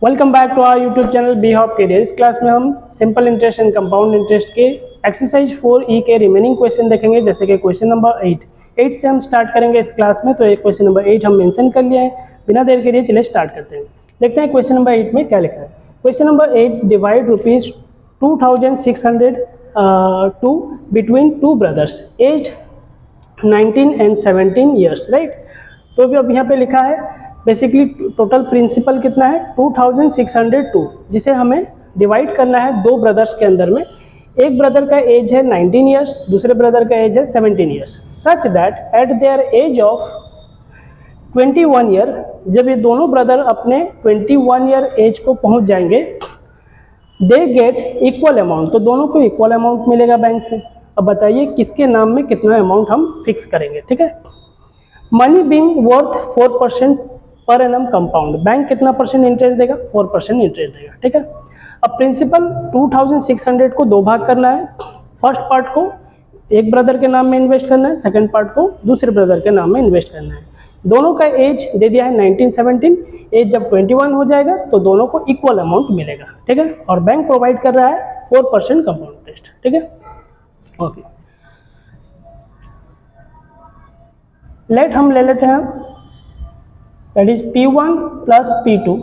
Welcome back to our YouTube channel B hop K. इस class में हम simple interest and compound interest के exercise 4E के remaining question देखेंगे, जैसे कि क्वेश्चन नंबर 8 से हम स्टार्ट करेंगे इस क्लास में। तो एक क्वेश्चन नंबर 8 हम मेंशन कर लिए हैं। बिना देर के लिए चलिए स्टार्ट करते हैं। देखते हैं क्वेश्चन नंबर 8 में क्या लिखा है। Question number 8, divide ₹2600 to between two brothers age 19 and 17 years, right. तो भी अब यहाँ पे लिखा है बेसिकली टोटल प्रिंसिपल कितना है 2602, जिसे हमें डिवाइड करना है दो ब्रदर्स के अंदर में। एक ब्रदर का एज है 19 ईयर्स, दूसरे ब्रदर का एज है 17 years, such that at their age of 21 year, जब ये दोनों ब्रदर अपने 21 ईयर एज को पहुंच जाएंगे, दे गेट इक्वल अमाउंट, तो दोनों को इक्वल अमाउंट मिलेगा बैंक से। अब बताइए किसके नाम में कितना अमाउंट हम फिक्स करेंगे, ठीक है। Money being worth 4% per annum compound, bank कितना परसेंट इंटरेस्ट देगा, 4% इंटरेस्ट देगा, ठीक है। अब प्रिंसिपल 2600 को दो भाग करना है। फर्स्ट पार्ट को एक ब्रदर के नाम में इन्वेस्ट करना है, सेकंड पार्ट को दूसरे ब्रदर के नाम में इन्वेस्ट करना है। दोनों का एज दे दिया है 19-17, एज जब 21 हो जाएगा तो दोनों को इक्वल अमाउंट मिलेगा, ठीक है। और बैंक प्रोवाइड कर रहा है 4% कंपाउंड इंटरेस्ट, ठीक है। ओके, लेट हम ले लेते हैं, that is P1 plus P2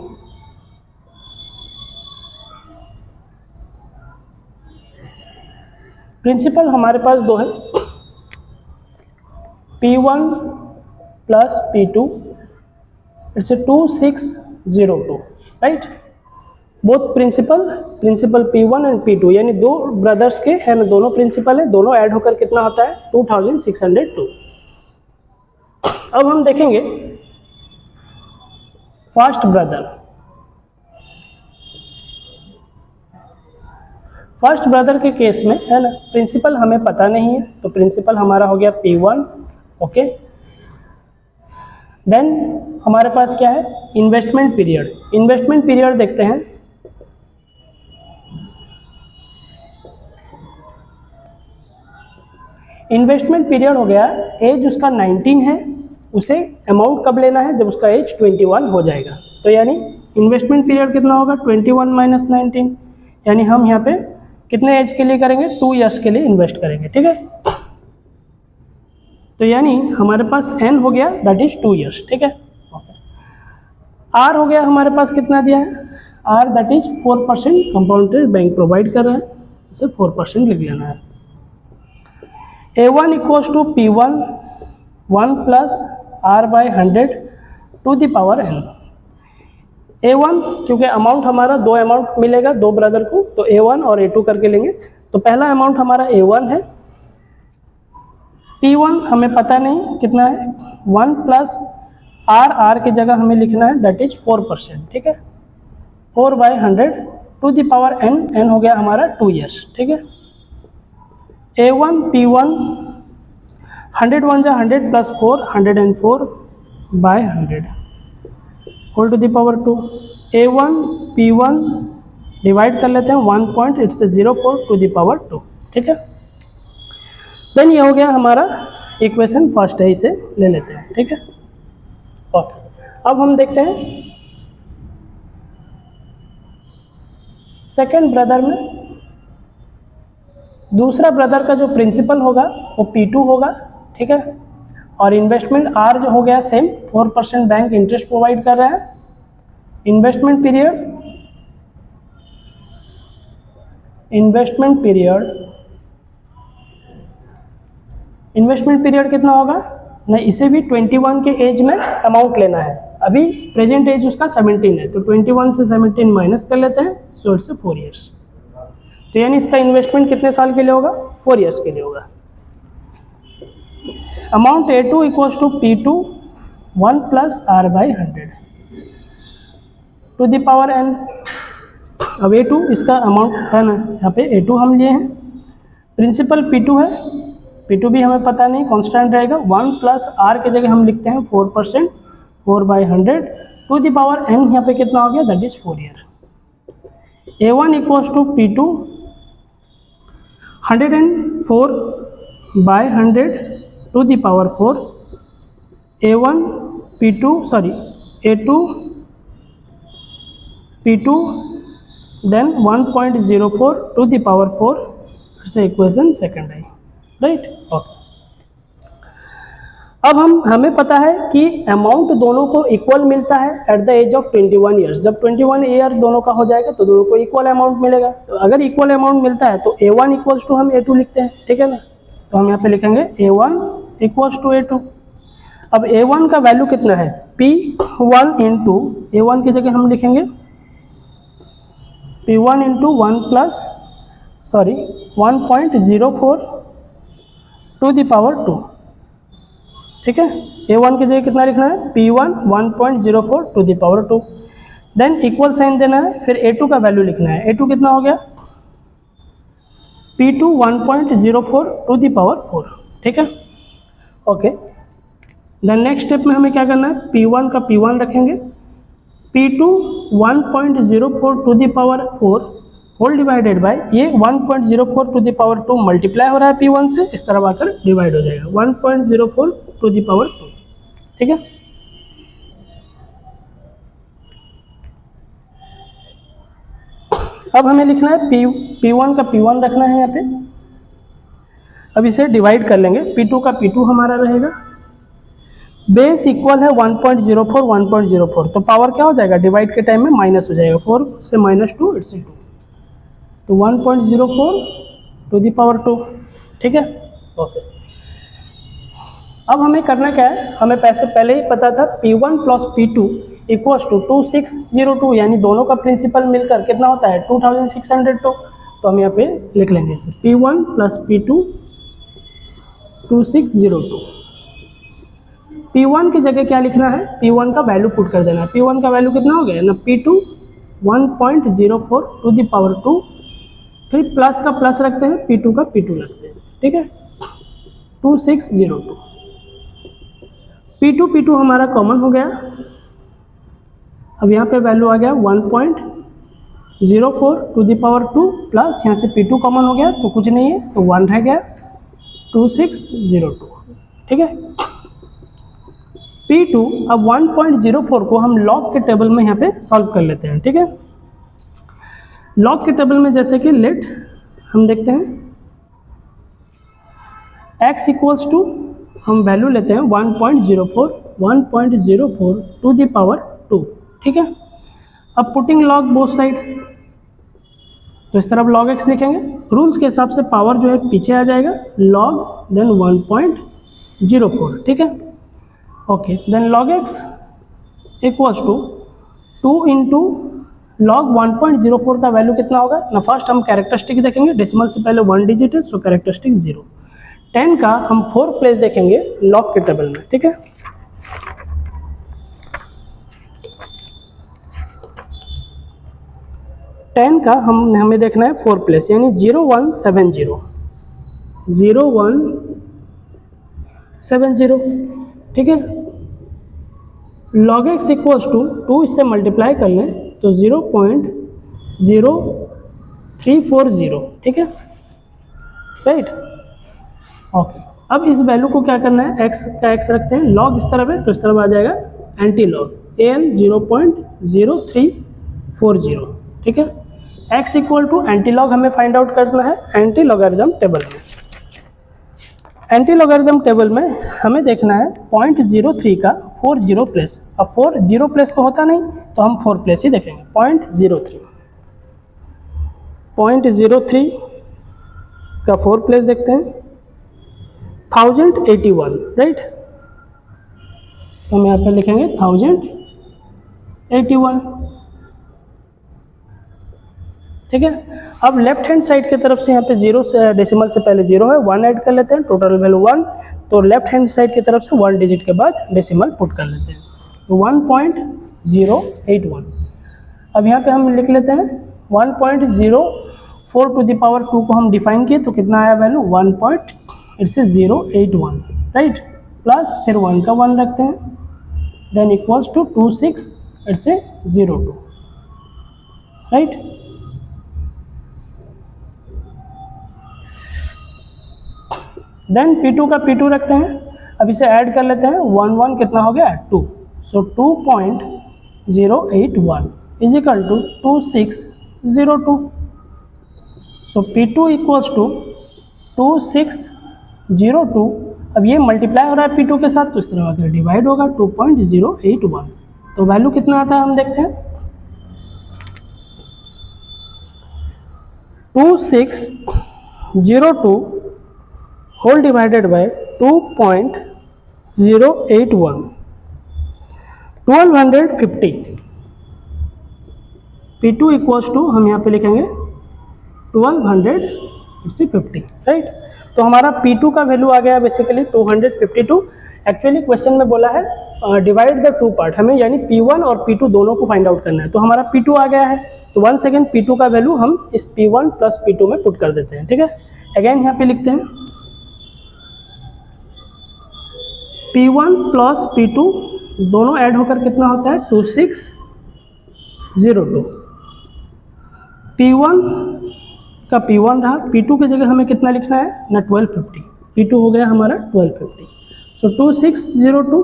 principal हमारे पास दो है, P1 plus P2 it's 2602, right. Both principal P1 and P2, यानी दो ब्रदर्स के है ना, दोनों प्रिंसिपल है, दोनों ऐड होकर कितना होता है 2602। अब हम देखेंगे फर्स्ट ब्रदर के केस में है ना, प्रिंसिपल हमें पता नहीं है, तो प्रिंसिपल हमारा हो गया P1, ओके। देन हमारे पास क्या है, इन्वेस्टमेंट पीरियड देखते हैं। इन्वेस्टमेंट पीरियड हो गया, एज उसका 19 है, उसे अमाउंट कब लेना है, जब उसका एज 21 हो जाएगा। तो यानी इन्वेस्टमेंट पीरियड कितना होगा 21 माइनस 19, यानी हम यहाँ पे कितने एज के लिए करेंगे 2 इयर्स के लिए इन्वेस्ट करेंगे, ठीक है। तो यानी हमारे पास n हो गया, दैट इज 2 इयर्स, ठीक है। r हो गया हमारे पास कितना दिया है, r that is 4% compound bank provide कर रहा है, इसे 4% लिख लेना है। A1 equals to P1 1 plus R by 100 to the power n। A1 क्योंकि अमाउंट हमारा दो अमाउंट मिलेगा दो ब्रदर को, तो A1 और A2 करके लेंगे। तो पहला अमाउंट हमारा A1 है, P1 हमें पता नहीं कितना है, 1 प्लस R की जगह हमें लिखना है दैट इज 4%, ठीक है। 4 by 100 to the power n हो गया हमारा 2 इयर्स, ठीक है। A1 P1 100 1 जा 100 plus 4 104 by 100 whole to the power 2। A1 P1 divide कर लेते हैं 1.04 टू द पावर 2, ठीक है। देन ये हो गया हमारा इक्वेशन फर्स्ट है, इसे ले लेते हैं, ठीक है। और अब हम देखते हैं सेकेंड ब्रदर में, दूसरा ब्रदर का जो प्रिंसिपल होगा वो P2 होगा, ठीक है। और इन्वेस्टमेंट R जो हो गया सेम 4% बैंक इंटरेस्ट प्रोवाइड कर रहा है। इन्वेस्टमेंट पीरियड कितना होगा नहीं, इसे भी 21 के एज में अमाउंट लेना है। अभी प्रेजेंट एज उसका 17 है, तो 21 से 17 माइनस कर लेते हैं, सो इट्स 4 इयर्स। तो यानी इसका इन्वेस्टमेंट कितने साल के लिए होगा 4 इयर्स के लिए होगा। Amount A2 equals to P2 1 plus R by 100 to the power n। अब A2 इसका अमाउंट है ना, यहाँ पे A2 हम लिए हैं, प्रिंसिपल P2 है, P2 भी हमें पता नहीं, कांस्टेंट रहेगा। 1 प्लस R की जगह हम लिखते हैं 4%, 4 by 100 to the power n, यहाँ पे कितना हो गया that is 4 year. A1 equals to P2 104 by 100 to the power 4। A1 P2 sorry A2 P2 then 1.04 to the power 4, फिर से इक्वेशन सेकंड आई, राइट। ओके, अब हमें पता है कि अमाउंट दोनों को इक्वल मिलता है at the age of 21 years. जब 21 ईयर दोनों का हो जाएगा तो दोनों को इक्वल अमाउंट मिलेगा। तो अगर इक्वल अमाउंट मिलता है तो A1 इक्वल्स टू हम A2 लिखते हैं, ठीक है ना। तो हम यहाँ पे लिखेंगे A1 इक्वल्स टू A2। अब A1 का वैल्यू कितना है, P1 इंटू A1 की जगह हम लिखेंगे P1 into 1.04 to the power 2, ठीक है। A1 की जगह कितना लिखना है, P1 1.04 to the power 2, then equal sign देना है, फिर A2 का वैल्यू लिखना है। A2 कितना हो गया, P2 1.04 टू द पावर 4, ठीक है। ओके, देन नेक्स्ट स्टेप में हमें क्या करना है, P1 का P1 रखेंगे, P2 1.04 to the power 4 whole divided by ये 1.04 टू द पावर 2 मल्टीप्लाई हो रहा है P1 से, इस तरह आकर डिवाइड हो जाएगा 1.04 टू द पावर 2, ठीक है। अब हमें लिखना है P1 का P1 रखना है यहाँ पे। अब इसे डिवाइड कर लेंगे, P2 का P2 हमारा रहेगा, बेस इक्वल है 1.04 1.04, तो पावर क्या हो जाएगा, डिवाइड के टाइम में माइनस हो जाएगा, 4 से -2 इट्स 2, तो 1.04 टू द पावर 2, ठीक है। ओके, अब हमें करना क्या है, हमें पहले ही पता था P1 plus P2 equals to 2602, यानी दोनों का प्रिंसिपल मिलकर कितना होता है 2602। तो हम यहाँ पे लिख लेंगे इसे P1 प्लस P2 2602। P1 की जगह क्या लिखना है, P1 का वैल्यू पुट कर देना है। P1 का वैल्यू कितना हो गया ना, P2 1.04 टू द पावर 2, फिर प्लस का प्लस रखते हैं, P2 का P2 रखते हैं, ठीक है, 2602। P2 हमारा कॉमन हो गया। अब यहाँ पे वैल्यू आ गया 1.04 टू द पावर 2 प्लस यहाँ से P2 कॉमन हो गया तो कुछ नहीं है, तो 1 रह गया, 2602, ठीक है। P2, अब 1.04 को हम लॉग के टेबल में यहाँ पे सॉल्व कर लेते हैं, ठीक है। लॉग के टेबल में जैसे कि लेट हम देखते हैं x इक्वल्स टू, हम वैल्यू लेते हैं 1.04 टू द पावर 2, ठीक है। अब पुटिंग लॉग बोथ साइड, तो इस तरफ log x लिखेंगे, रूल्स के हिसाब से पावर जो है पीछे आ जाएगा, log देन 1.04, ठीक है। Okay, then log x equals to 2 into log 1.04 का वैल्यू कितना होगा ना, फर्स्ट हम कैरेक्टरिस्टिक देखेंगे, डेसिमल से पहले 1 डिजिट है, सो कैरेक्टरिस्टिक 0। 10 का हम 4 प्लेस देखेंगे लॉग के टेबल में, ठीक है। टेन का हमें देखना है 4 प्लेस, यानी 0170, ठीक है। log x इक्वल्स टू 2 इससे मल्टीप्लाई कर लें तो 0.0340, ठीक है, राइट। ओके, अब इस वैल्यू को क्या करना है, x का x रखते हैं, log इस तरफ है तो इस तरफ आ जाएगा एंटी लॉग an 0.0340, ठीक है। x equal to antilog हमें फाइंड आउट करना है एंटी लॉगरिथम टेबल में। एंटी लॉगरिथम टेबल में हमें देखना है 0.03 का 40 प्लेस। अब 40 प्लेस तो होता नहीं तो हम 4 प्लेस ही देखेंगे। 0.03 का 4 प्लेस देखते हैं, 1081, राइट। तो हम यहाँ पे लिखेंगे 1081, ठीक है। अब लेफ्ट हैंड साइड की तरफ से यहाँ पे 0 से डेसिमल से पहले 0 है, 1 ऐड कर लेते हैं, टोटल वैल्यू 1, तो लेफ्ट हैंड साइड की तरफ से 1 डिजिट के बाद डेसिमल पुट कर लेते हैं, तो 1.081। अब यहाँ पे हम लिख लेते हैं 1.04 टू द पावर 2 को हम डिफाइन किए तो कितना आया वैल्यू 1.081, राइट, प्लस फिर 1 का 1 रखते हैं, then equals to 2602, right. Then P2 का P2 रखते हैं, अब इसे ऐड कर लेते हैं, 1 1 कितना हो गया 2, so 2.081, is equal to 2602। So P2 equals to 2602। अब ये मल्टीप्लाई हो रहा है P2 के साथ, तो इस तरह आकर डिवाइड होगा 2.081। तो वैल्यू कितना आता है हम देखते हैं, 2602 whole divided by 2.081, 1250। P2 equals to हम यहाँ पे लिखेंगे 1250, राइट। तो हमारा P2 का वैल्यू आ गया बेसिकली 252। एक्चुअली क्वेश्चन में बोला है डिवाइड द टू पार्ट, हमें यानी P1 और P2 दोनों को फाइंड आउट करना है। तो हमारा P2 आ गया है, तो वन सेकेंड P2 का वैल्यू हम इस P1 प्लस P2 में पुट कर देते हैं, ठीक है। अगेन यहाँ पे लिखते हैं P1 प्लस P2 दोनों ऐड होकर कितना होता है 2602। P1 का P1 रहा, P2 की जगह हमें कितना लिखना है ना 1250। P2 हो गया हमारा 1250, so 2602।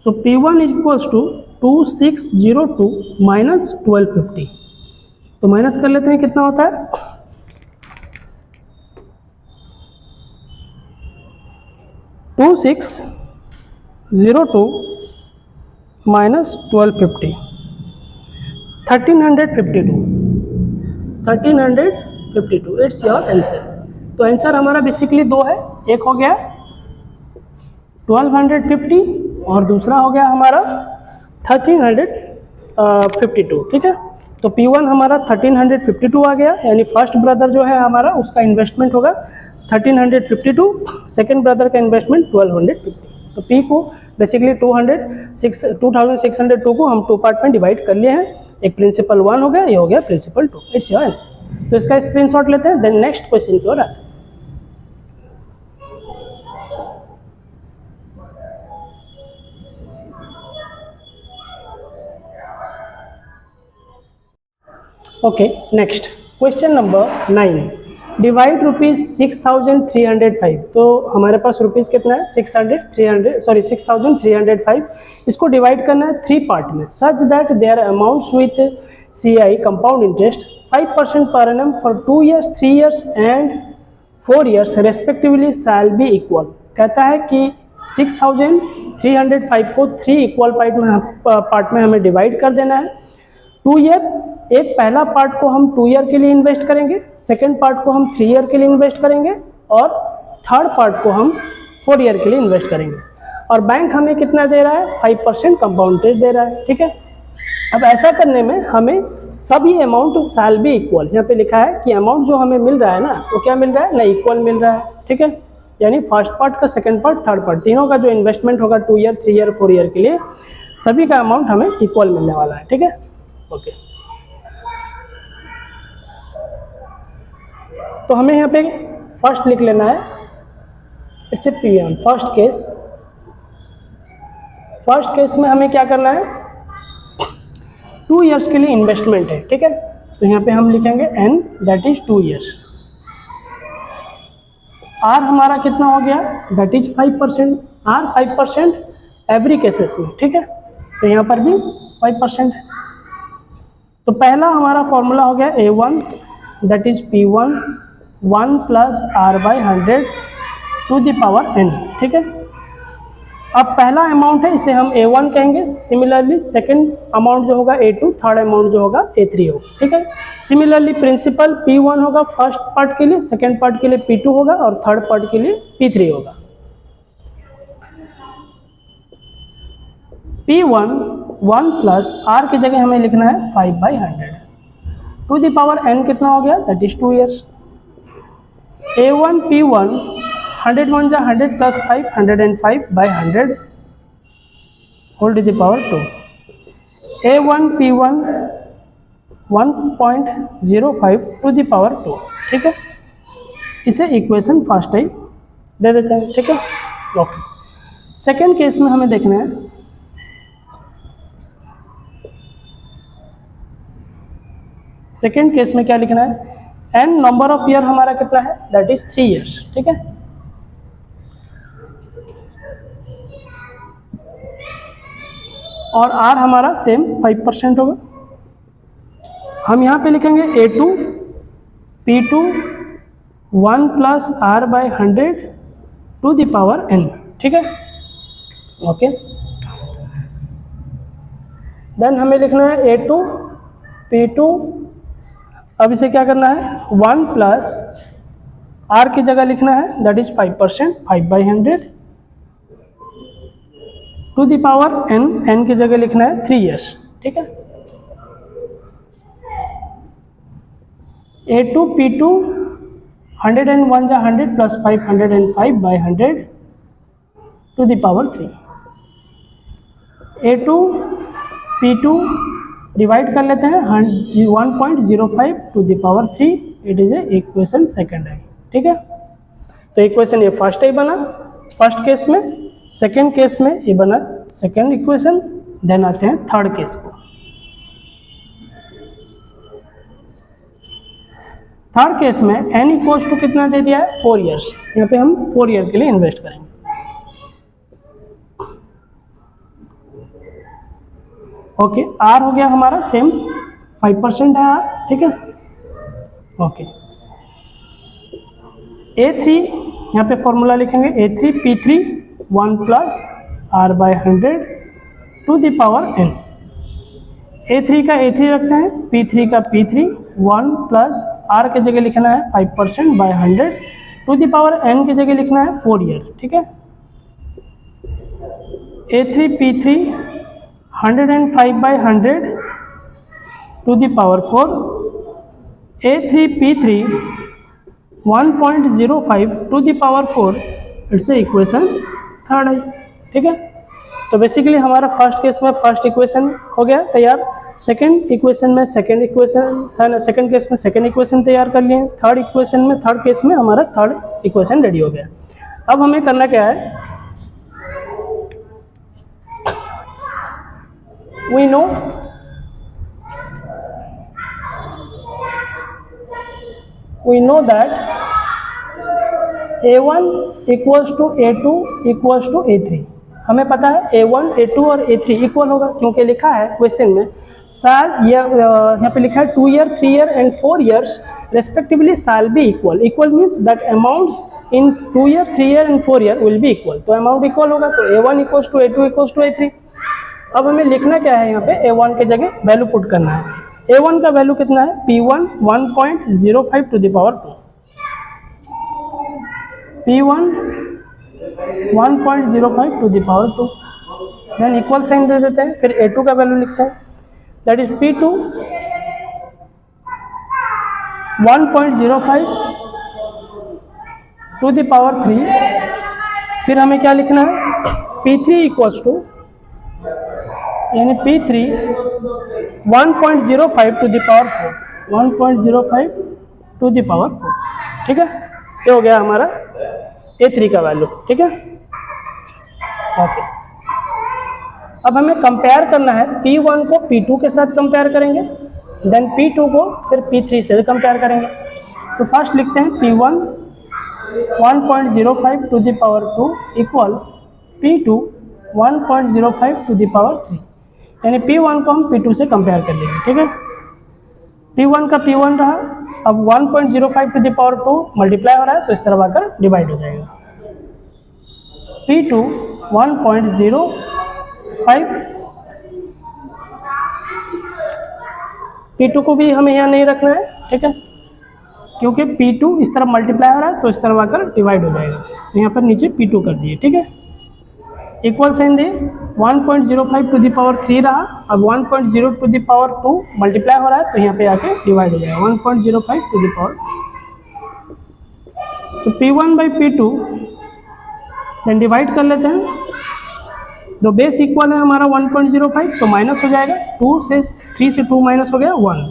So P1 is equals to 2602 minus 1250। तो माइनस कर लेते हैं, कितना होता है 2602 माइनस 1250, 1352। It's your answer. तो आंसर हमारा बेसिकली दो है, एक हो गया 1250 और दूसरा हो गया हमारा 1352, ठीक है। तो P1 हमारा 1352 आ गया, यानी फर्स्ट ब्रदर जो है हमारा उसका इन्वेस्टमेंट होगा 1352, सेकेंड ब्रदर का इन्वेस्टमेंट 1250। तो P को बेसिकली 2602 को हम टू पार्ट में डिवाइड कर लिए हैं, एक प्रिंसिपल 1 हो गया, ये हो गया प्रिंसिपल 2। It's your answer. तो इसका स्क्रीनशॉट लेते हैं, देन नेक्स्ट क्वेश्चन की ओर आते हैं। Okay, next question number 9, divide ₹6305। तो हमारे पास रुपीज़ कितना है 6305। इसको डिवाइड करना है 3 पार्ट में, such that their amounts with CI compound interest 5% per annum for 2 years, 3 years and 4 years respectively shall be equal. कहता है कि 6305 को 3 इक्वल पार्ट में हमें डिवाइड कर देना है। 2 ईयर, एक पहला पार्ट को हम 2 ईयर के लिए इन्वेस्ट करेंगे, सेकेंड पार्ट को हम 3 ईयर के लिए इन्वेस्ट करेंगे और थर्ड पार्ट को हम 4 ईयर के लिए इन्वेस्ट करेंगे। और बैंक हमें कितना दे रहा है 5% कंपाउंड इंटरेस्ट दे रहा है, ठीक है। अब ऐसा करने में हमें सभी अमाउंट शैल बी इक्वल, यहाँ पे लिखा है कि अमाउंट जो हमें मिल रहा है ना वो क्या मिल रहा है ना इक्वल मिल रहा है, ठीक है। यानी फर्स्ट पार्ट का, सेकेंड पार्ट, थर्ड पार्ट, तीनों का जो इन्वेस्टमेंट होगा 2 ईयर, 3 ईयर, 4 ईयर के लिए, सभी का अमाउंट हमें इक्वल मिलने वाला है, ठीक है। ओके, तो हमें यहाँ पे फर्स्ट लिख लेना है, it's a P1 first case. First case में हमें क्या करना है 2 ईयर्स के लिए इन्वेस्टमेंट है, ठीक है। तो यहाँ पे हम लिखेंगे N, that is 2 years. R हमारा कितना हो गया, that is 5%। R 5% every cases में, ठीक है। तो यहाँ पर भी 5% है। तो पहला हमारा फॉर्मूला हो गया A1, that is P1 1 plus R/100 to the power N, ठीक है। अब पहला अमाउंट है, इसे हम A1 कहेंगे। सिमिलरली सेकंड अमाउंट जो होगा A2, थर्ड अमाउंट जो होगा A3 होगा, ठीक है। सिमिलरली प्रिंसिपल P1 होगा फर्स्ट पार्ट के लिए, सेकंड पार्ट के लिए P2 होगा और थर्ड पार्ट के लिए P3 होगा। P1 1 प्लस R की जगह हमें लिखना है 5/100 टू द पावर N कितना हो गया, that is 2 years. A1 P1 100 1 जा 100 plus 5 105/100 whole to the power 2। A1 P1 1.05 to the power 2, ठीक है। इसे इक्वेशन फर्स्ट ही दे देते हैं, ठीक है। ओके, सेकेंड केस में हमें देखना है सेकेंड केस में क्या लिखना है, N नंबर ऑफ ईयर हमारा कितना है, दैट इज 3 ईयर्स, ठीक है। और R हमारा सेम 5% होगा। हम यहाँ पे लिखेंगे A2 P2 1 plus R by 100 to the power n, ठीक है, ओके। देन हमें लिखना है A2 P2, अब इसे क्या करना है 1 प्लस R की जगह लिखना है that is 5%, 5 by 100 to the power n, n की जगह लिखना है 3 years, ठीक है। A2 P2 101 जा 100 plus 505 by 100 to the power 3। A2 P2 divide कर लेते हैं 1.05 to the power 3, it is a equation second है, ठीक है। तो इक्वेशन ये फर्स्ट है बना फर्स्ट केस में, सेकेंड केस में ये बना सेकेंड इक्वेशन। देन आते हैं थर्ड केस को। थर्ड केस में n इक्वल्स टू कितना दे दिया है 4 years, यहाँ पे हम 4 year के लिए इन्वेस्ट करेंगे। ओके, R हो गया हमारा सेम 5% है R, ठीक है, ओके। A3 यहाँ पे फॉर्मूला लिखेंगे A3 P3 1 plus R by 100 to the power n। A3 का A3 रखते हैं, P3 का P3 1 प्लस R के जगह लिखना है 5% by 100 to the power n की जगह लिखना है 4 year, ठीक है। A3 P3 105 by 100 to the power 4, A3 P3 1.05 to the power 4, it's a equation third है, ठीक है। तो बेसिकली हमारा फर्स्ट केस में फर्स्ट इक्वेशन हो गया तैयार, सेकंड इक्वेशन में सेकंड इक्वेशन है ना, सेकंड केस में सेकंड इक्वेशन तैयार कर लिए, थर्ड इक्वेशन में थर्ड केस में हमारा थर्ड इक्वेशन रेडी हो गया। अब हमें करना क्या है, we know that A1 equals to A2 equals to A3। हमें पता है A1 A2 और A3 इक्वल होगा, क्योंकि लिखा है क्वेश्चन में साल यहाँ पे लिखा है 2 year 3 year and 4 years respectively shall be equal। equal means that amounts in 2 year 3 year and 4 year will be equal। तो अमाउंट इक्वल होगा, तो A1 equals to A2 equals to A3। अब हमें लिखना क्या है, यहाँ पे A1 के जगह वैल्यू पुट करना है। A1 का वैल्यू कितना है P1 1.05 to the power 2, P1 1.05 to the power 2, then equal sign दे देते हैं, फिर A2 का वैल्यू लिखते हैं that is P2 1.05 to the power 3, फिर हमें क्या लिखना है P3 इक्वल्स टू यानी P3 1.05 to the power 4, 1.05 to the power 4, ठीक है। ये हो गया हमारा A3 का वैल्यू, ठीक है, ओके। अब हमें कंपेयर करना है, P1 को P2 के साथ कंपेयर करेंगे, देन P2 को फिर P3 से कंपेयर करेंगे। तो फर्स्ट लिखते हैं P1 1.05 to the power 2 equal P2 1.05 to the power 3, यानी P1 को हम P2 से कंपेयर कर लेंगे, ठीक है। P1 का P1 रहा, अब 1.05 टू द पावर 2 मल्टीप्लाई हो रहा है तो इस तरह आकर डिवाइड हो जाएगा। P2 1.05, P2 को भी हमें यहाँ नहीं रखना है, ठीक है, क्योंकि P2 इस तरफ मल्टीप्लाई हो रहा है तो इस तरफ आकर डिवाइड हो जाएगा, तो यहाँ पर नीचे P2 कर दिए, ठीक है। इक्वल साइन दे 1.05 टू द पावर 3 रहा, अब 1.0 टू द पावर 2 मल्टीप्लाई हो रहा है तो यहाँ पे आके डिवाइड हो जाएगा 1.05 to the power. So P1 by P2 then divide कर लेते हैं, दो बेस इक्वल है हमारा 1.05 तो माइनस हो जाएगा, 2 से 3 से 2 माइनस हो गया 1,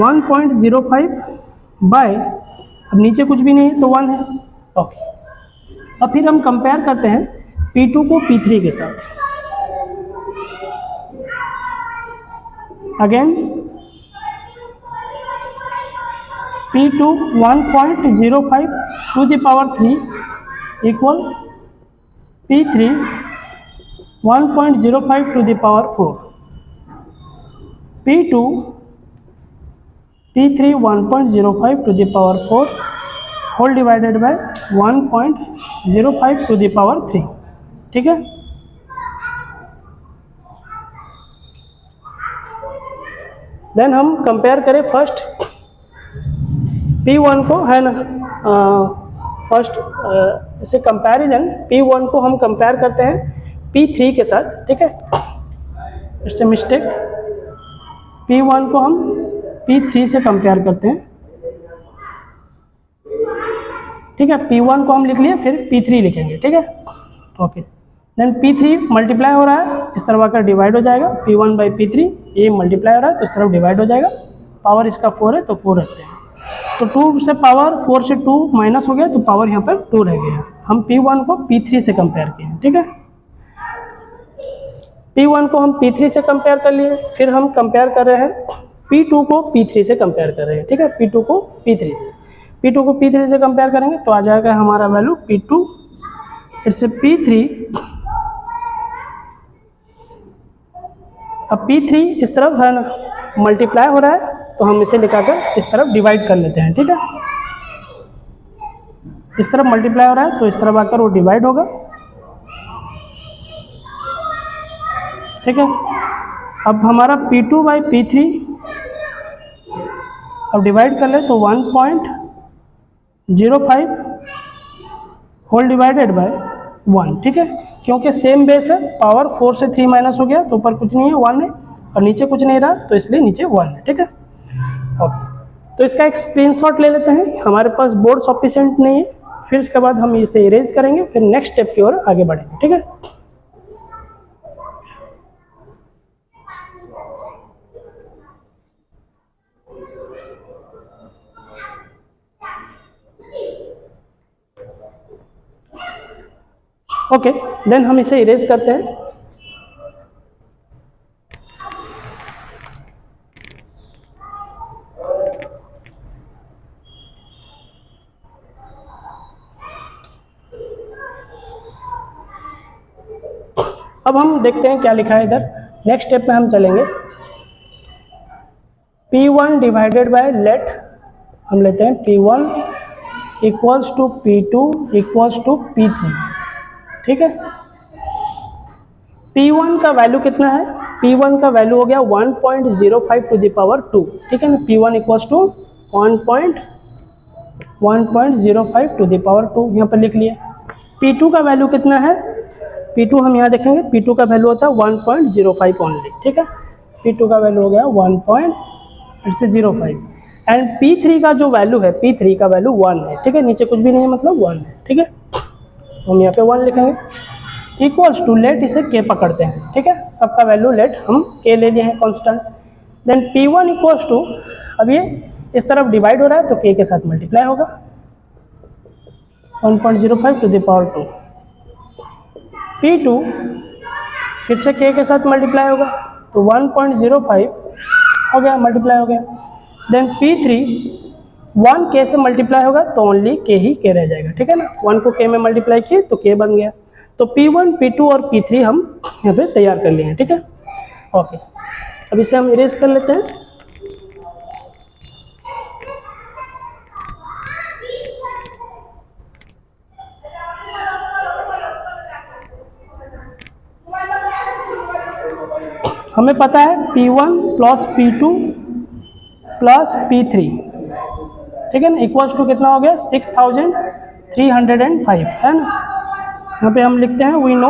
1.05 बाय, अब नीचे कुछ भी नहीं है तो 1 है, ओके। अब फिर हम कंपेयर करते हैं P2 को P3 के साथ, again P2 1.05 to the power 3 equal P3 1.05 to the power 4, P2 P3 1.05 to the power 4 whole divided by 1.05 to the power 3, ठीक है। देन हम कंपेयर करें फर्स्ट P1 को, है ना, फर्स्ट इसे कंपैरिजन P1 को हम कंपेयर करते हैं P3 के साथ, ठीक है। इट्स ए मिस्टेक, P1 को हम P3 से कंपेयर करते हैं, ठीक है। P1 को हम लिख लिए, फिर P3 लिखेंगे, ठीक है। ओके, देन P3 मल्टीप्लाई हो रहा है, इस तरफ आकर डिवाइड हो जाएगा, P1 बाई P3, ये मल्टीप्लाई हो रहा है तो इस तरफ डिवाइड हो जाएगा, पावर इसका 4 है तो 4 रखते हैं, तो 2 से पावर 4 से 2 माइनस हो गया तो पावर यहाँ पर 2 रह गया। हम P1 को P3 से कंपेयर किए, ठीक है। P1 को हम P3 से कंपेयर कर लिए, फिर हम कंपेयर कर रहे हैं P2 को P3 से कंपेयर कर रहे हैं, ठीक है। P2 को P3 से कंपेयर करेंगे तो आ जाएगा हमारा वैल्यू P2 इट्स P3। अब P3 इस तरफ है ना मल्टीप्लाई हो रहा है तो हम इसे लिखाकर इस तरफ डिवाइड कर लेते हैं, ठीक है। इस तरफ मल्टीप्लाई हो रहा है तो इस तरफ आकर वो डिवाइड होगा, ठीक है। अब हमारा P2 बाई P3 अब डिवाइड कर ले तो 1.05 होल डिवाइडेड बाय 1, ठीक है। क्योंकि सेम बेस है, पावर 4 से 3 माइनस हो गया तो ऊपर कुछ नहीं है, 1 है, और नीचे कुछ नहीं रहा तो इसलिए नीचे 1 है, ठीक है। ओके, तो इसका एक स्क्रीनशॉट ले लेते हैं, हमारे पास बोर्ड सफिशिएंट नहीं है, फिर उसके बाद हम इसे इरेज करेंगे, फिर नेक्स्ट स्टेप की ओर आगे बढ़ेंगे, ठीक है। ओके, देन हम इसे इरेज करते हैं। अब हम देखते हैं क्या लिखा है इधर, नेक्स्ट स्टेप में हम चलेंगे। P1 डिवाइडेड बाय लेट, हम लेते हैं P1 equals to P2 equals to P3, ठीक है। P1 का वैल्यू कितना है, P1 का वैल्यू हो गया 1.05 टू द पावर 2, ठीक है ना। P1 equals to 1.05 to the power 2 यहाँ पर लिख लिया। P2 का वैल्यू कितना है, P2 हम यहाँ देखेंगे, P2 का वैल्यू होता है 1.05 ओनली, ठीक है। P2 का वैल्यू हो गया 1.05 एंड P3 का जो वैल्यू है, P3 का वैल्यू 1 है, ठीक है। नीचे कुछ भी नहीं है, मतलब 1 है, ठीक है। हम यहाँ पे 1 लिखेंगे, इक्वल्स टू लेट, इसे K पकड़ते हैं, ठीक है। सबका वैल्यू लेट हम K ले लिए हैं constant. Then P1 equals to, अब ये इस तरफ डिवाइड हो रहा है तो K के साथ मल्टीप्लाई होगा, 1.05 टू द पावर 2। P2 फिर से K के साथ मल्टीप्लाई होगा तो 1.05 हो गया, मल्टीप्लाई हो गया। देन P3 1 K से मल्टीप्लाई होगा तो ओनली K ही K रह जाएगा, ठीक है ना। 1 को K में मल्टीप्लाई किए तो K बन गया। तो P1 P2 और P3 हम यहाँ पे तैयार कर लिए हैं, ठीक है। ओके, अब इसे हम इरेज कर लेते हैं। हमें पता है P1 plus P2 plus P3, ठीक है ना, इक्वल्स टू कितना हो गया 6305, है ना। यहाँ पे हम लिखते हैं वी नो,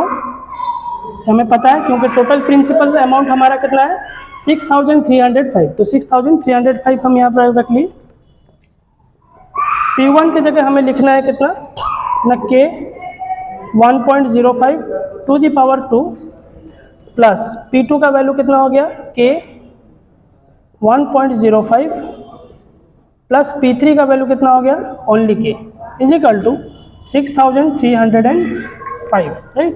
हमें पता है क्योंकि टोटल प्रिंसिपल अमाउंट हमारा कितना है 6305, तो 6305 हम यहाँ पर रख लिए। P1 की जगह हमें लिखना है कितना ना, K 1.05 to the power 2 plus P2 का वैल्यू कितना हो गया K 1.05 प्लस P3 का वैल्यू कितना हो गया only K is equal to 6305, right,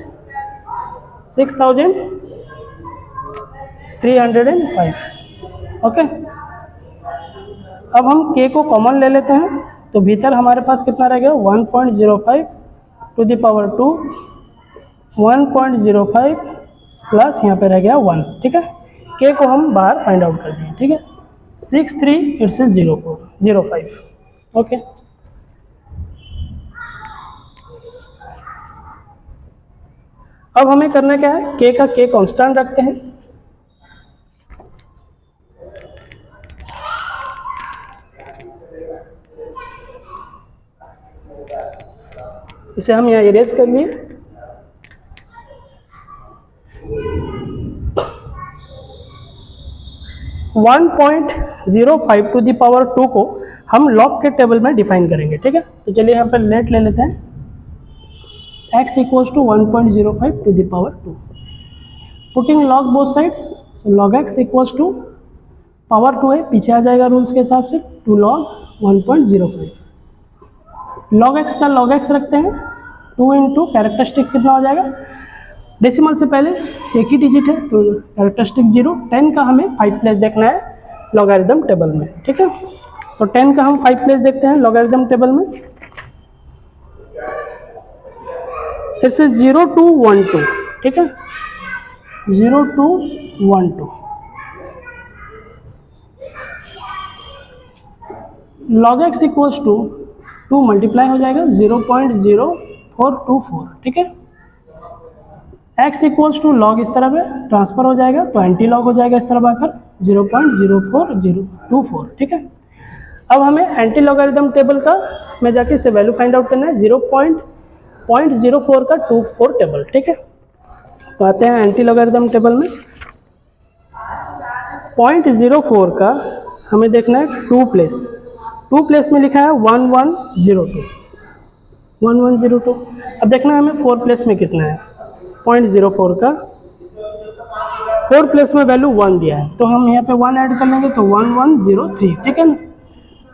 6305। Okay, अब हम K को कॉमन ले लेते हैं तो भीतर हमारे पास कितना रह गया 1.05 टू द पावर 2, 1.05 प्लस यहाँ पे रह गया 1, ठीक है। K को हम बाहर फाइंड आउट कर दिए, ठीक है, 63 इट्स 0405। ओके, अब हमें करना क्या है, k का k कांस्टेंट रखते हैं। इसे हम यहाँ इरेज कर लिए। वन 1.05 टू द पावर 2 को हम लॉग के टेबल में डिफाइन करेंगे, ठीक है। तो चलिए यहाँ पर लेट ले लेते हैं, x equals to 1.05 to the power 2, putting log both side, so log x equals to power 2 है, पीछे आ जाएगा रूल्स के हिसाब से 2 log 1.05। लॉग x का लॉग x रखते हैं, 2 इंटू कैरेक्टरिस्टिक कितना हो जाएगा, डेसिमल से पहले एक ही डिजिट है तो कैरेक्टरिस्टिक 0। 10 का हमें 5 प्लेस देखना है लॉगरिदम टेबल में, ठीक है। तो 10 का हम 5 प्लेस देखते हैं लॉगरिदम टेबल में। फिर से 0 to 1 2, ठीक है, 0 to 1 2। log x equals to 2 multiply हो जाएगा 0.0424, ठीक है। x इक्वल्स टू लॉग इस तरफ है, ट्रांसफर हो जाएगा तो एंटी लॉग हो जाएगा इस तरफ आकर 0.04024, ठीक है। अब हमें एंटी लॉगरिदम टेबल का में जाके इसे वैल्यू फाइंड आउट करना है, 0.04 का 24 टेबल, ठीक है। तो आते हैं एंटी लॉगरिदम टेबल में, 0.04 का हमें देखना है 2 प्लेस, 2 प्लेस में लिखा है 1102, 1102। अब देखना है हमें 4 प्लेस में कितना है, 0.04 का 4 प्लेस में वैल्यू 1 दिया है, तो हम यहाँ पे 1 ऐड कर लेंगे तो 1103, ठीक है ना।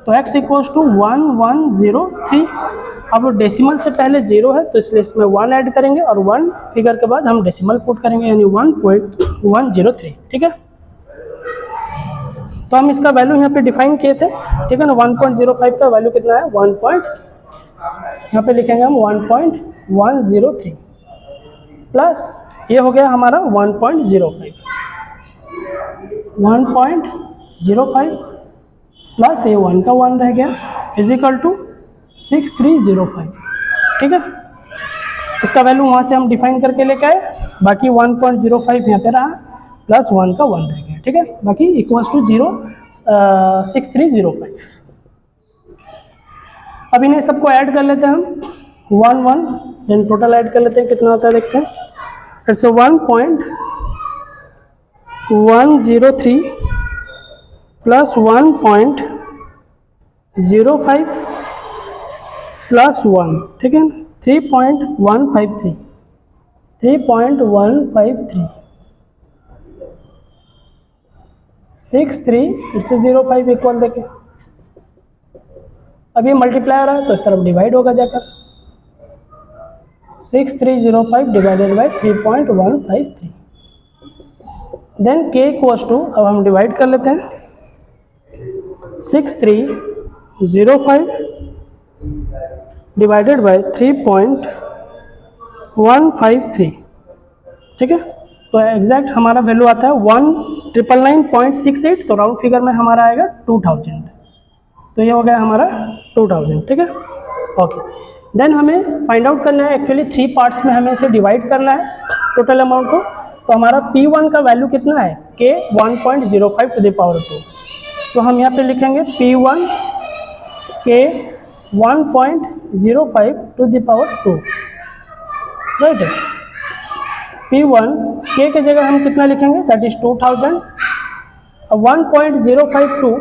तो x इक्वल्स टू 1103। अब डेसिमल से पहले 0 है तो इसलिए इसमें 1 ऐड करेंगे और 1 फिगर के बाद हम डेसिमल पुट करेंगे, यानी 1.103, ठीक है। तो हम इसका वैल्यू यहाँ पे डिफाइन किए थे, ठीक है ना। 1.05 का वैल्यू कितना है, यहाँ पे लिखेंगे हम 1.103 प्लस ये हो गया हमारा 1.05 प्लस ये 1 का 1 रह गया इज इक्वल टू 6305, ठीक है। इसका वैल्यू वहाँ से हम डिफाइन करके लेके आए, बाकी 1.05 यहाँ पे रहा प्लस 1 का 1 रह गया, ठीक है। बाकी इक्वल्स टू 6305। अब इन्हें सबको ऐड कर लेते हैं हम 1 देन टोटल ऐड कर लेते हैं कितना होता है देखते हैं। इट्स 1.103 प्लस 1.05 प्लस 1, ठीक है, 3.153 6305 इक्वल देखें। अब ये मल्टीप्लाई हो रहा है तो इस तरफ डिवाइड होगा जाकर, 6305 divided by 3.153। Then k equals to, अब हम डिवाइड कर लेते हैं, 6305 डिवाइडेड बाई 3.153, ठीक है। तो एग्जैक्ट हमारा वैल्यू आता है 1999.68, तो राउंड फिगर में हमारा आएगा 2000, तो ये हो गया हमारा 2000, ठीक है। ओके, देन हमें फाइंड आउट करना है, एक्चुअली 3 पार्ट्स में हमें इसे डिवाइड करना है टोटल अमाउंट को। तो हमारा P1 का वैल्यू कितना है, K 1.05 टू द पावर 2, तो हम यहाँ पे लिखेंगे P1 K 1.05 to the power 2, right. P1 K के जगह हम कितना लिखेंगे, दैट इज 2000। अब 1.052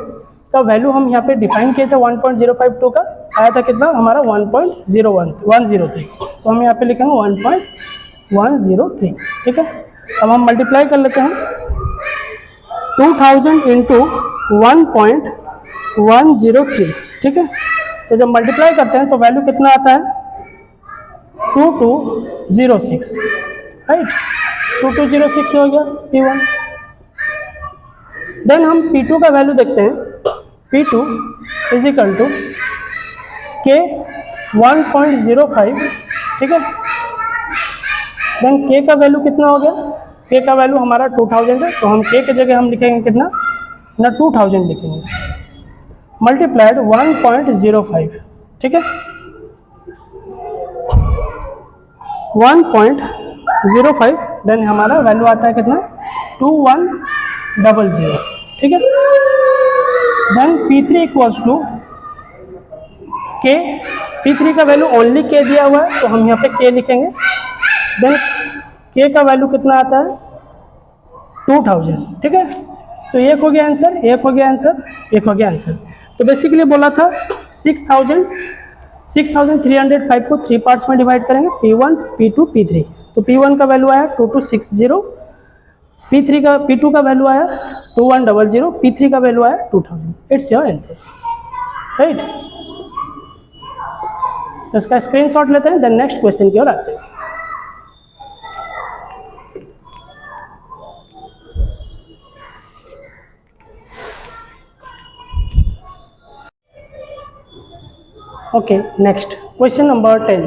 का वैल्यू हम यहाँ पे डिफाइन किए थे, 1.052 का आया था कितना हमारा 1.103, तो हम यहाँ पे लिखेंगे 1.103, ठीक है। अब हम मल्टीप्लाई कर लेते हैं 2000 इंटू 1.103, ठीक है। तो जब मल्टीप्लाई करते हैं तो वैल्यू कितना आता है, 2206, राइट, 2206 हो गया P1। देन हम P2 का वैल्यू देखते हैं, P2 is equal to K 1.05, ठीक है। देन K का वैल्यू कितना हो गया, K का वैल्यू हमारा 2000 है, तो हम K के जगह हम लिखेंगे कितना ना 2000 लिखेंगे, मल्टीप्लाइड 1.05, ठीक है, 1.05, देन हमारा वैल्यू आता है कितना 2100, ठीक है। Then P3 equals to K, P3 का वैल्यू ओनली K दिया हुआ है तो हम यहाँ पे K लिखेंगे। देन K का वैल्यू कितना आता है 2000, ठीक है। तो एक हो गया आंसर, एक हो गया आंसर, एक हो गया आंसर। तो बेसिकली बोला था 6305 को 3 पार्ट्स में डिवाइड करेंगे, P1, P2, P3। तो P1 का वैल्यू आया 2260, P2 का वैल्यू आया 2100, P3 का वैल्यू आया 2000। It's your answer, right. तो इसका स्क्रीनशॉट लेते हैं, देन नेक्स्ट क्वेश्चन की ओर आते हैं। Okay, next question number 10.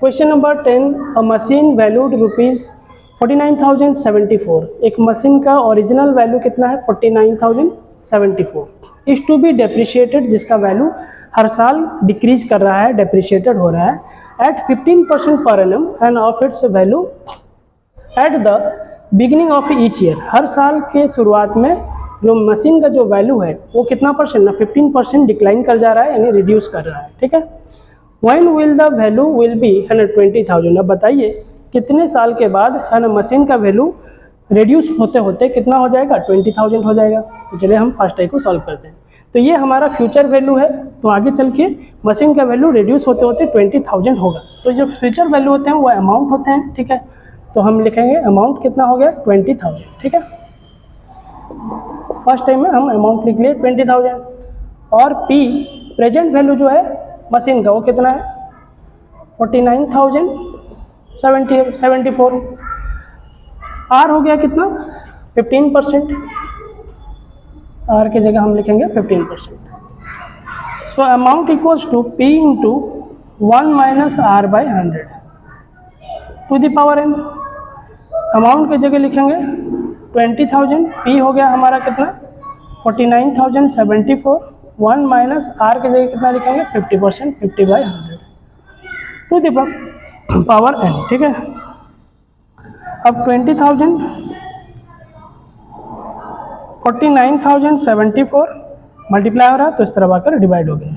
Question number 10, a machine valued rupees 49,074, एक मशीन का ओरिजिनल वैल्यू कितना है 49,074, इज टू बी डेप्रिशिएटेड, जिसका वैल्यू हर साल डिक्रीज कर रहा है, डेप्रिशिएटेड हो रहा है at 15% per annum and of its value at the beginning of each year, हर साल के शुरुआत में जो मशीन का जो वैल्यू है वो कितना परसेंट ना 15% डिक्लाइन कर जा रहा है, यानी रिड्यूस कर रहा है, ठीक है। When will the value will be 120,000, अब बताइए कितने साल के बाद है ना मशीन का वैल्यू रिड्यूस होते होते कितना हो जाएगा 20,000 हो जाएगा। तो चलिए हम फर्स्ट टाइप को सॉल्व करते हैं। तो ये हमारा फ्यूचर वैल्यू है, तो आगे चल के मशीन का वैल्यू रिड्यूस होते होते 20,000 होगा। तो जो फ्यूचर वैल्यू होते हैं वो अमाउंट होते हैं, ठीक है। तो हम लिखेंगे अमाउंट कितना हो गया 20,000, ठीक है। फर्स्ट टाइम में हम अमाउंट लिख लिए 20,000, और P प्रेजेंट वैल्यू जो है मशीन का वो कितना है 49,074। R हो गया कितना 15%, R की जगह हम लिखेंगे 15%। So amount equals to P into 1 minus R by 100 to the power n। Amount की जगह लिखेंगे 20,000, P हो गया हमारा कितना 49,074, 1 माइनस R की जगह कितना लिखेंगे 50%, 50 by 100 to the power n, ठीक है। अब 20,000 49,074 मल्टीप्लाई हो रहा है तो इस तरह आकर डिवाइड हो गया।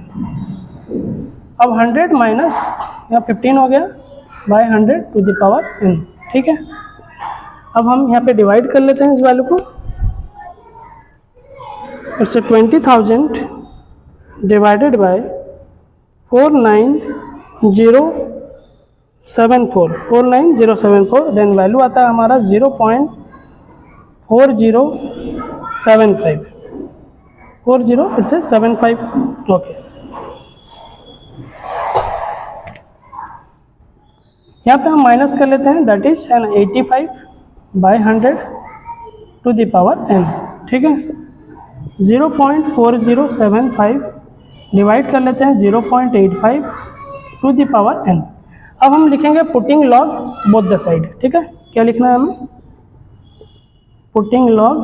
अब 100 माइनस यहाँ 15 हो गया by 100 to the power n, ठीक है। अब हम यहाँ पे डिवाइड कर लेते हैं इस वैल्यू को, इससे 20,000 डिवाइडेड बाय 49074, देन वैल्यू आता है हमारा 0.4075, 4075, ओके। यहाँ पे हम माइनस कर लेते हैं, that is n 85 by 100 to the power n, ठीक है। 0.4075 डिवाइड कर लेते हैं 0.85 टू द पावर n। अब हम लिखेंगे putting log both the side, ठीक है। क्या लिखना है हमें पुटिंग लॉग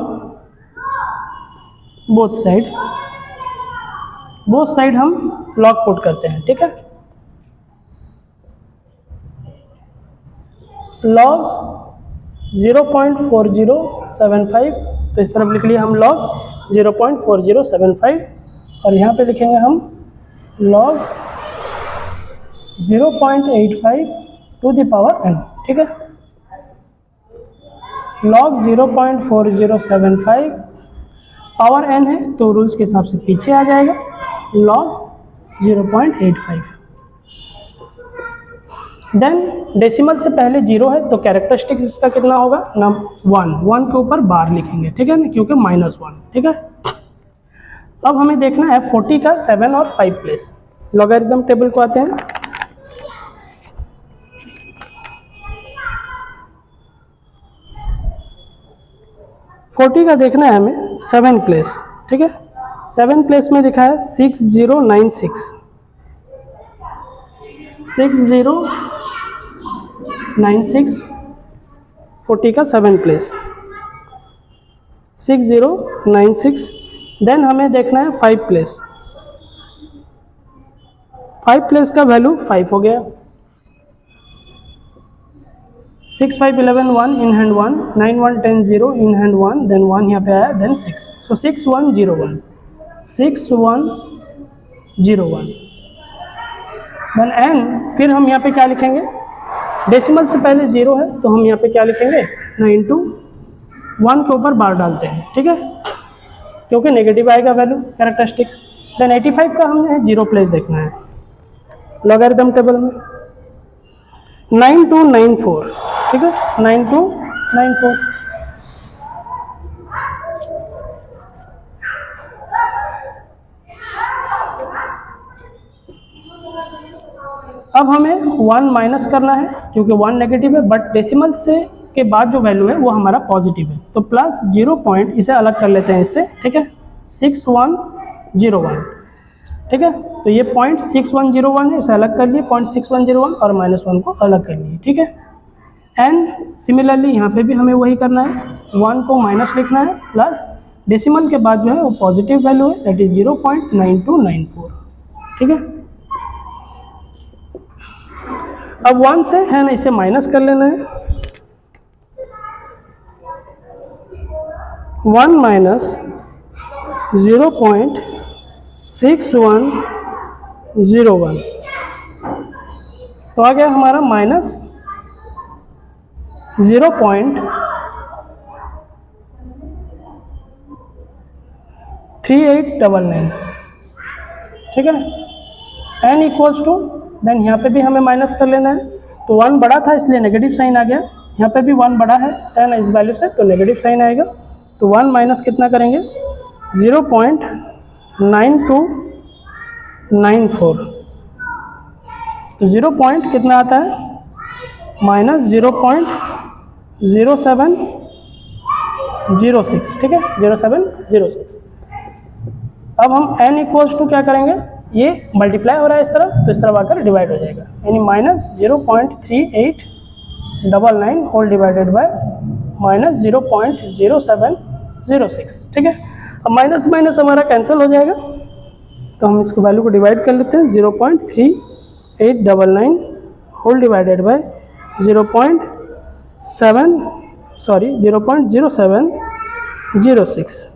बोथ साइड हम लॉग पुट करते हैं, ठीक है। लॉग 0.4075, तो इस तरफ लिख लिए हम लॉग 0.4075, और यहाँ पे लिखेंगे हम log 0.85 to the power n, ठीक है। लॉग 0.4075 पावर n है तो रूल्स के हिसाब से पीछे आ जाएगा लॉग 0.85। देन डेसिमल से पहले 0 है तो कैरेक्टरिस्टिक इसका कितना होगा ना 1 के ऊपर बार लिखेंगे, ठीक है ना, क्योंकि -1, ठीक है। अब हमें देखना है 40 का 7 और 5 प्लेस। लॉगरिथम टेबल को आते हैं, फोर्टी का देखना है हमें 7 प्लेस, ठीक है। 7 प्लेस में लिखा है 6096, 6096, 40 का 7 प्लेस 6096, देन हमें देखना है 5 प्लेस। 5 प्लेस का वैल्यू 5 हो गया। 6 5 11 1 in hand 1, 9 1 10 0 in hand 1, then 1 यहाँ पे आया, देन 6, सो 6 1 0 1, 6 1 0 1, देन n। फिर हम यहाँ पे क्या लिखेंगे, डेसिमल से पहले 0 है तो हम यहाँ पे क्या लिखेंगे, 9 टू 1 के ऊपर बार डालते हैं, ठीक है, क्योंकि नेगेटिव आएगा वैल्यू कैरेक्टरिस्टिक्स। देन 85 का हमें 0 प्लेस देखना है लॉगरिथम टेबल में, 9 टू 9 4, ठीक है, 9 टू 9 4। अब हमें 1 माइनस करना है क्योंकि 1 नेगेटिव है, बट डेसिमल से के बाद जो वैल्यू है वो हमारा पॉजिटिव है, तो प्लस 0 पॉइंट इसे अलग कर लेते हैं इससे, ठीक है, 6 1 0 1, ठीक है, तो ये 0.6101 है, उसे अलग कर लिए 0.6101 और -1 को अलग कर लिए, ठीक है। एंड सिमिलरली यहाँ पे भी हमें वही करना है, 1 को माइनस लिखना है, प्लस डेसिमल के बाद जो है वो पॉजिटिव वैल्यू है, दैट इज 0.9294, ठीक है। अब 1 से है ना इसे माइनस कर लेना है, 1 माइनस 0.6101, तो आ गया हमारा माइनस 0.3899, ठीक है। n इक्वल्स टू, देन यहाँ पे भी हमें माइनस कर लेना है, तो 1 बड़ा था इसलिए नेगेटिव साइन आ गया, यहाँ पे भी 1 बड़ा है n इस वैल्यू से, तो नेगेटिव साइन आएगा, तो 1 माइनस कितना करेंगे, 0.9294, तो 0 पॉइंट कितना आता है, माइनस 0.0706, ठीक है, 0706। अब हम n इक्वल्स टू क्या करेंगे, ये मल्टीप्लाई हो रहा है इस तरफ, तो इस तरफ आकर डिवाइड हो जाएगा, यानी minus 0.3899 whole divided by minus 0.0706, ठीक है। अब माइनस माइनस हमारा कैंसिल हो जाएगा, तो हम इसको वैल्यू को डिवाइड कर लेते हैं, 0.3899 होल डिवाइडेड बाय 0.0706,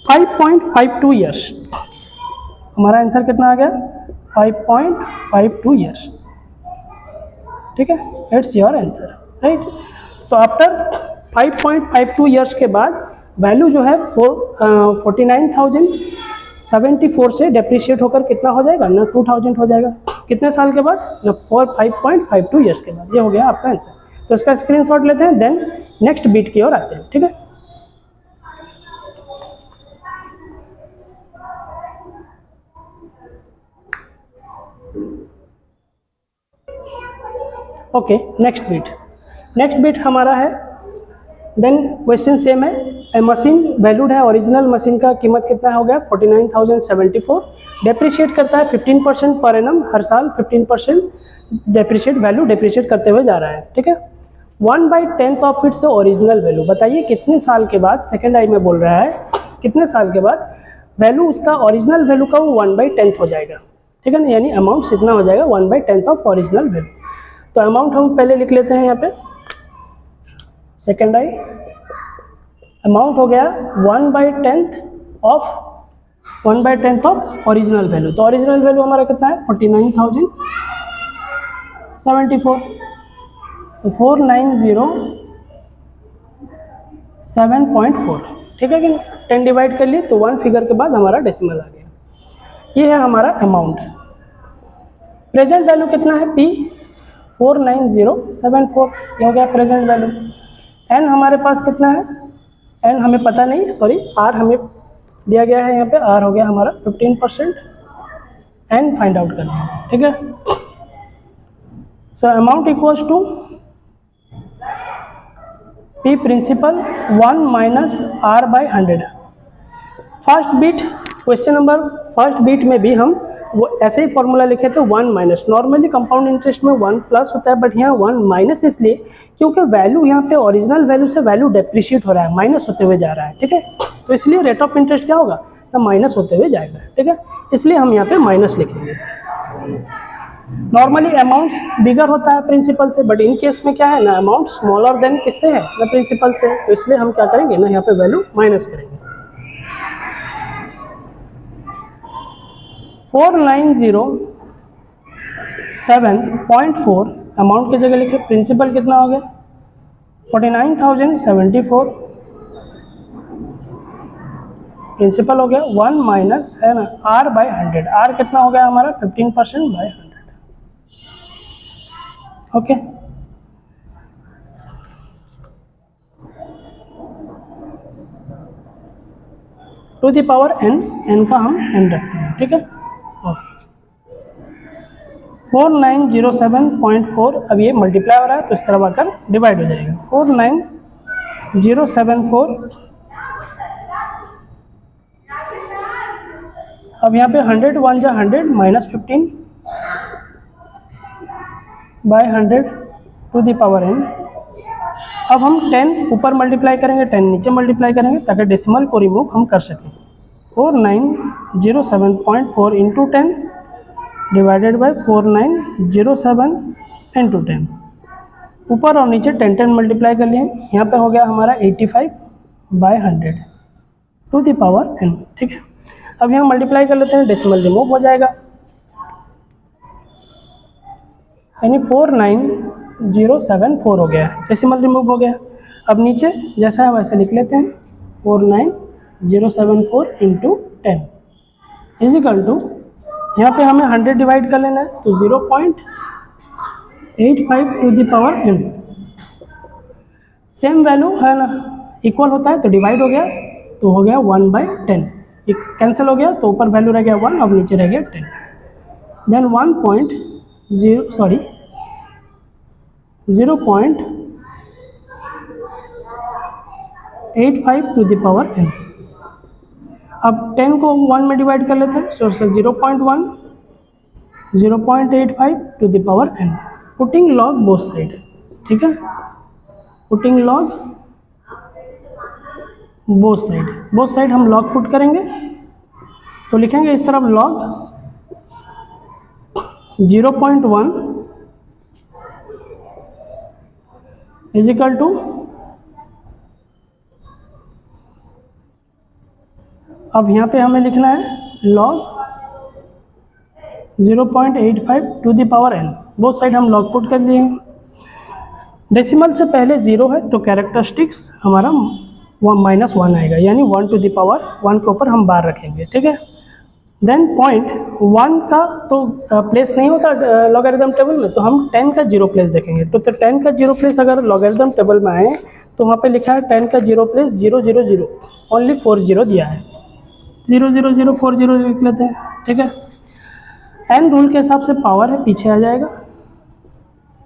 5.52 ईयर्स। हमारा आंसर कितना आ गया, 5.52 ईयर्स, ठीक है, इट्स योर आंसर, राइट। तो आफ्टर 5.52 ईयर्स के बाद वैल्यू जो है 49,074 से डेप्रिशिएट होकर कितना हो जाएगा ना, 2000 हो जाएगा, कितने साल के बाद ना, 5.52 ईयर्स के बाद। ये हो गया आपका आंसर, तो इसका स्क्रीनशॉट लेते हैं, देन नेक्स्ट बीट की ओर आते हैं, ठीक है। ओके, नेक्स्ट बीट हमारा है, देन क्वेश्चन सेम है, ए मशीन वैल्यूड है, ओरिजिनल मशीन का कीमत कितना हो गया 49,074, डेप्रिशिएट करता है 15% पर एनम, हर साल 15% डेप्रिशिएट करते हुए जा रहा है, ठीक है। 1/10 ऑफ इट्स ओरिजिनल वैल्यू, बताइए कितने साल के बाद, सेकेंड आई में बोल रहा है कितने साल के बाद वैल्यू उसका ओरिजिनल वैल्यू का वो 1/10 हो जाएगा, ठीक है ना, यानी अमाउंट कितना हो जाएगा 1/10 ऑफ ओरिजिनल वैल्यू। तो अमाउंट हम पहले लिख लेते हैं यहाँ पे, सेकेंड आई अमाउंट हो गया 1/10 ऑफ ओरिजिनल वैल्यू, तो ओरिजिनल वैल्यू हमारा कितना है 49,074, तो 4907.4, ठीक है कि 10 डिवाइड कर लिए, तो 1 फिगर के बाद हमारा डेसिमल आ गया, ये है हमारा अमाउंट। प्रेजेंट वैल्यू कितना है P 49074, ये हो गया प्रेजेंट वैल्यू। एन हमारे पास कितना है, एन हमें पता नहीं, सॉरी आर हमें दिया गया है, यहाँ पे आर हो गया हमारा 15%, एन फाइंड आउट करना है, ठीक है। So amount equals to P principal 1 minus R by 100। First bit question number first bit में भी हम वो ऐसे ही फॉर्मूला लिखे थे 1 माइनस, नॉर्मली कंपाउंड इंटरेस्ट में 1 प्लस होता है, बट यहाँ 1 माइनस इसलिए क्योंकि वैल्यू यहाँ पे ओरिजिनल वैल्यू से वैल्यू डेप्रिशिएट हो रहा है, माइनस होते हुए जा रहा है, ठीक है। तो इसलिए रेट ऑफ इंटरेस्ट क्या होगा, तो माइनस होते हुए जाएगा, ठीक है, इसलिए हम यहाँ पे माइनस लिखेंगे। नॉर्मली अमाउंट्स बिगर होता है प्रिंसिपल से, बट इन केस में क्या है ना, अमाउंट स्मॉलर देन किससे है ना, प्रिंसिपल से, तो इसलिए हम क्या करेंगे ना, यहाँ पे वैल्यू माइनस करेंगे। 4907.4 अमाउंट की जगह लिखे, प्रिंसिपल कितना हो गया 49,074, प्रिंसिपल हो गया 1 माइनस है ना r बाई 100, r कितना हो गया हमारा 15% by 100, okay. To the power n, n का हम n रखते हैं, ठीक है। 4907.4, अब ये मल्टीप्लाई हो रहा है तो इस तरफ आकर डिवाइड हो जाएगा, 49074। अब यहाँ पे 100 1 जा 100 minus 15 by 100 to the power n। अब हम 10 ऊपर मल्टीप्लाई करेंगे, 10 नीचे मल्टीप्लाई करेंगे ताकि डेसिमल को रिमूव हम कर सकें। 4907.4 इंटू 10 डिवाइडेड बाई 4907 इंटू 10, ऊपर और नीचे 10 10 मल्टीप्लाई कर लिए, यहाँ पे हो गया हमारा 85 by 100 to the power n, ठीक है। अब यहाँ मल्टीप्लाई कर लेते हैं, डेसिमल रिमूव हो जाएगा, यानी 49074 हो गया, डेसिमल रिमूव हो गया। अब नीचे जैसा है वैसे लिख लेते हैं, 49074 इंटू 10 इजिकल टू, यहाँ पे हमें 100 डिवाइड कर लेना है तो 0.85 to the power n, same value है ना, इक्वल होता है तो डिवाइड हो गया तो हो गया 1/10, कैंसिल हो गया तो ऊपर वैल्यू रह गया 1, अब नीचे रह गया 10, then 0.85 to the power n। अब 10 को 1 में डिवाइड कर लेते हैं, so 0.1 0.85 to the power n, putting log both side, ठीक है, पुटिंग लॉग बोथ साइड हम लॉग पुट करेंगे तो लिखेंगे इस तरफ लॉग 0.1 इजिकल टू, अब यहाँ पे हमें लिखना है log 0.85 to the power n, both side हम लॉग पुट कर लिए हैं। डेसिमल से पहले 0 है तो कैरेक्टरिस्टिक्स हमारा -1 आएगा, यानी 1 टू द पावर 1 के ऊपर हम बार रखेंगे, ठीक है। देन पॉइंट 1 का तो प्लेस नहीं होता लॉगरिथम टेबल में, तो हम 10 का 0 प्लेस देखेंगे, तो 10 का 0 प्लेस अगर लॉगरिथम टेबल में आए तो वहाँ पे लिखा है 10 का 0 प्लेस 000, ओनली 40 दिया है, 00040 लिख लेते हैं, ठीक है। एन रूल के हिसाब से पावर है, पीछे आ जाएगा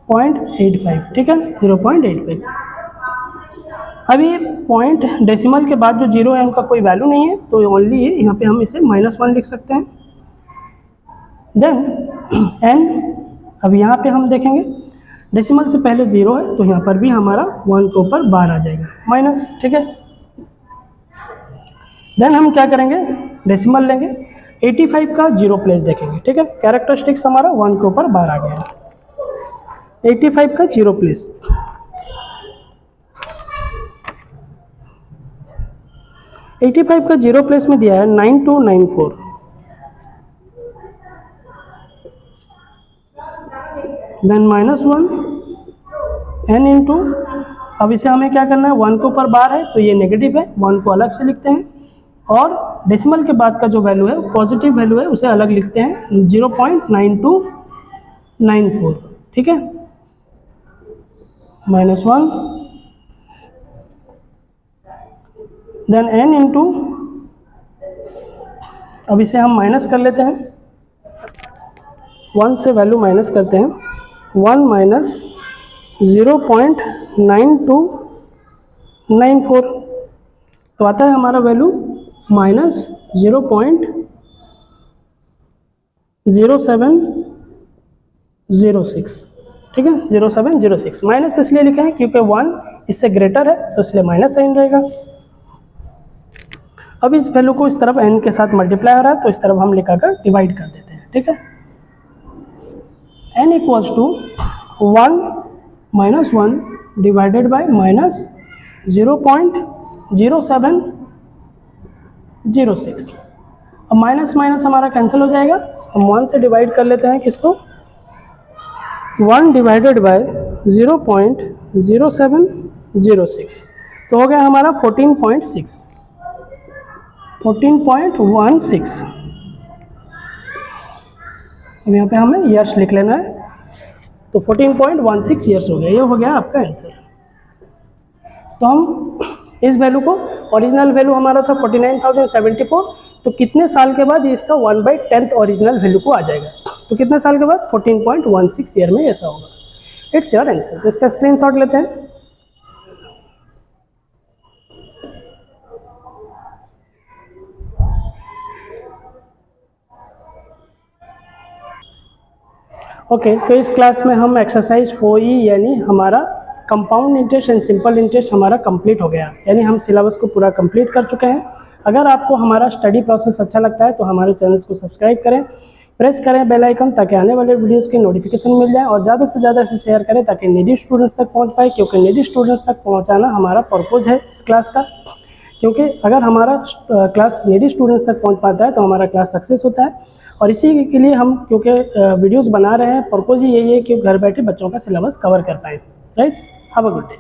0.85, ठीक है, 0.85। अभी पॉइंट डेसिमल के बाद जो 0 है उनका कोई वैल्यू नहीं है, तो ओनली ये यहाँ पे हम इसे -1 लिख सकते हैं। देन n, अब यहाँ पे हम देखेंगे डेसिमल से पहले 0 है तो यहाँ पर भी हमारा 1 के ऊपर बार आ जाएगा माइनस, ठीक है। देन हम क्या करेंगे, डेसिमल लेंगे, 85 का 0 प्लेस देखेंगे, ठीक है, कैरेक्टरिस्टिक्स हमारा 1 के ऊपर बार आ गया है, 85 का 0 प्लेस, का 0 प्लेस में दिया है 9294, देन -1 n इंटू, अब इसे हमें क्या करना है, 1 के ऊपर बार है तो ये नेगेटिव है, 1 को अलग से लिखते हैं, और डेसिमल के बाद का जो वैल्यू है पॉजिटिव वैल्यू है उसे अलग लिखते हैं, 0.9294, ठीक है, -1 देन n इंटू, अब इसे हम माइनस कर लेते हैं, 1 से वैल्यू माइनस करते हैं, 1 माइनस 0.9294, तो आता है हमारा वैल्यू -0.9294, 0706, ठीक है, 0706। माइनस इसलिए लिखे हैं क्योंकि 1 इससे ग्रेटर है तो इसलिए माइनस साइन रहेगा। अब इस वैल्यू को इस तरफ n के साथ मल्टीप्लाई हो रहा है तो इस तरफ हम लिखाकर डिवाइड कर देते हैं, ठीक है। n equals to 1 minus 1 divided by minus 0.0706। अब माइनस माइनस हमारा कैंसिल हो जाएगा, हम 1 से डिवाइड कर लेते हैं किसको, 1 डिवाइडेड बाय 0.0706, तो हो गया हमारा 14.16। अब यहाँ पे हमें ईयर्स लिख लेना है, तो 14.16 ईयर्स हो गया, ये हो गया आपका आंसर। तो हम इस वैल्यू को, ओरिजिनल वैल्यू हमारा था 49,074, तो कितने साल के बाद ये इसका 1/10 ओरिजिनल वैल्यू को आ जाएगा, तो कितने साल के बाद 14.16 ईयर में ऐसा होगा। It's your answer. तो इसका स्क्रीनशॉट लेते हैं। ओके, तो इस क्लास में हम एक्सरसाइज 4E यानी हमारा compound interest and simple interest हमारा कंप्लीट हो गया, यानी हम सिलेबस को पूरा कंप्लीट कर चुके हैं। अगर आपको हमारा स्टडी प्रोसेस अच्छा लगता है तो हमारे चैनल्स को सब्सक्राइब करें, प्रेस करें बेल आइकन ताकि आने वाले वीडियोस की नोटिफिकेशन मिल जाए, और ज़्यादा से ज़्यादा इसे शेयर करें ताकि नीडी स्टूडेंट्स तक पहुँच पाए, क्योंकि नीडी स्टूडेंट्स तक पहुँचाना हमारा पर्पज़ है इस क्लास का। क्योंकि अगर हमारा क्लास नीडी स्टूडेंट्स तक पहुँच पाता है तो हमारा क्लास सक्सेस होता है, और इसी के लिए हम क्योंकि वीडियोस बना रहे हैं, पर्पज़ ही यही है कि घर बैठे बच्चों का सिलेबस कवर कर पाएँ, right. Have a good day.